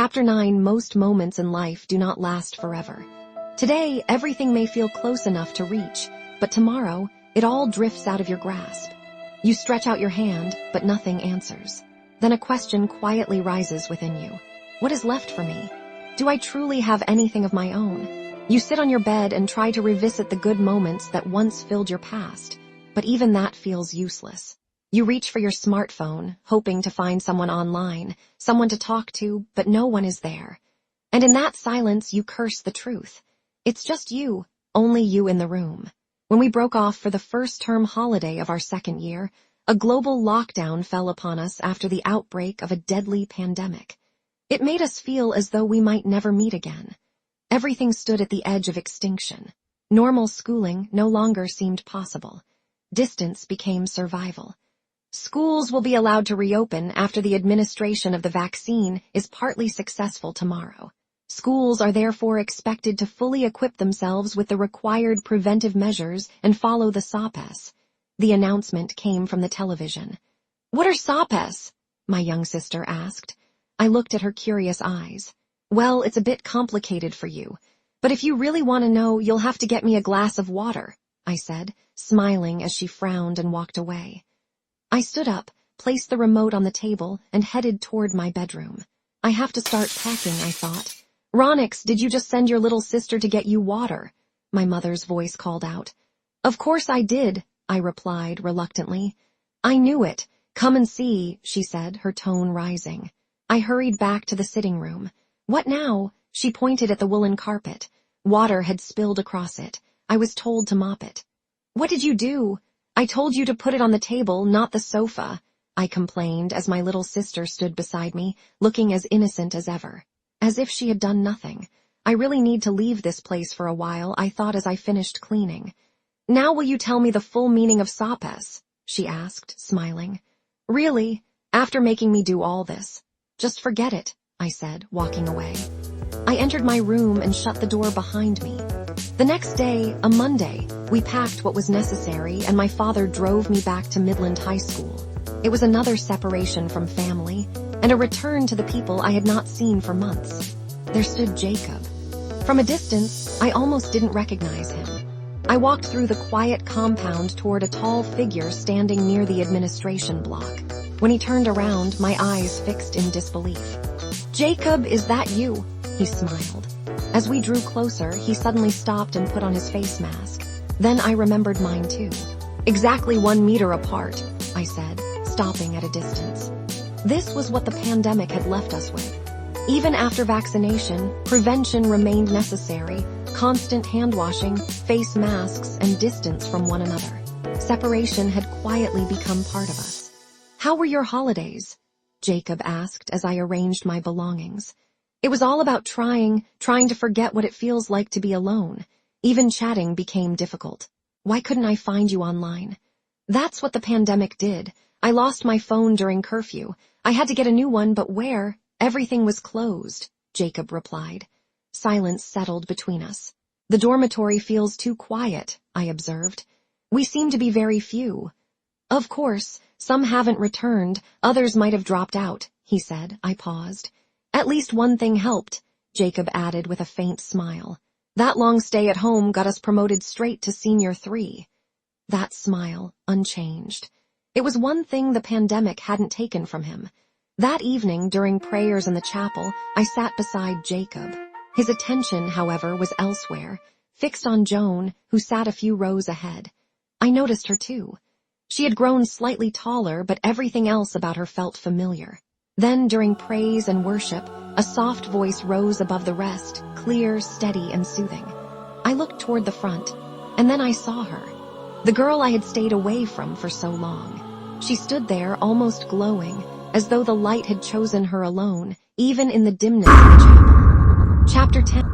Chapter 9. Most moments in life do not last forever. Today, everything may feel close enough to reach, but tomorrow, it all drifts out of your grasp. You stretch out your hand, but nothing answers. Then a question quietly rises within you. What is left for me? Do I truly have anything of my own? You sit on your bed and try to revisit the good moments that once filled your past, but even that feels useless. You reach for your smartphone, hoping to find someone online, someone to talk to, but no one is there. And in that silence, you curse the truth. It's just you, only you in the room. When we broke off for the first term holiday of our second year, a global lockdown fell upon us after the outbreak of a deadly pandemic. It made us feel as though we might never meet again. Everything stood at the edge of extinction. Normal schooling no longer seemed possible. Distance became survival. Schools will be allowed to reopen after the administration of the vaccine is partly successful tomorrow. Schools are therefore expected to fully equip themselves with the required preventive measures and follow the SOPs. The announcement came from the television. "What are SOPs?" my young sister asked. I looked at her curious eyes. "Well, it's a bit complicated for you, but if you really want to know, you'll have to get me a glass of water," I said, smiling as she frowned and walked away. I stood up, placed the remote on the table, and headed toward my bedroom. I have to start packing, I thought. "Ronix, did you just send your little sister to get you water?" My mother's voice called out. "Of course I did," I replied reluctantly. "I knew it. Come and see," she said, her tone rising. I hurried back to the sitting room. "What now?" She pointed at the woolen carpet. Water had spilled across it. I was told to mop it. "What did you do?" "I told you to put it on the table, not the sofa," I complained as my little sister stood beside me, looking as innocent as ever. As if she had done nothing. "I really need to leave this place for a while," I thought as I finished cleaning. "Now will you tell me the full meaning of SOPs?" she asked, smiling. "Really? After making me do all this?" "Just forget it," I said, walking away. I entered my room and shut the door behind me. The next day, a Monday, we packed what was necessary and my father drove me back to Midland High School. It was another separation from family and a return to the people I had not seen for months. There stood Jacob. From a distance, I almost didn't recognize him. I walked through the quiet compound toward a tall figure standing near the administration block. When he turned around, my eyes fixed in disbelief. "Jacob, is that you?" He smiled. As we drew closer, he suddenly stopped and put on his face mask. Then I remembered mine too. "Exactly 1 meter apart," I said, stopping at a distance. This was what the pandemic had left us with. Even after vaccination, prevention remained necessary, constant hand-washing, face masks, and distance from one another. Separation had quietly become part of us. "How were your holidays?" Jacob asked as I arranged my belongings. It was all about trying to forget what it feels like to be alone. Even chatting became difficult. "Why couldn't I find you online?" "That's what the pandemic did. I lost my phone during curfew. I had to get a new one, but where? Everything was closed," Jacob replied. Silence settled between us. "The dormitory feels too quiet," I observed. "We seem to be very few." "Of course, some haven't returned, others might have dropped out," he said. I paused. "At least one thing helped," Jacob added with a faint smile. "That long stay at home got us promoted straight to Senior 3. That smile, unchanged. It was one thing the pandemic hadn't taken from him. That evening, during prayers in the chapel, I sat beside Jacob. His attention, however, was elsewhere, fixed on Joan, who sat a few rows ahead. I noticed her too. She had grown slightly taller, but everything else about her felt familiar. Then, during praise and worship, a soft voice rose above the rest, clear, steady, and soothing. I looked toward the front, and then I saw her. The girl I had stayed away from for so long. She stood there, almost glowing, as though the light had chosen her alone, even in the dimness of the chapel. Chapter 10.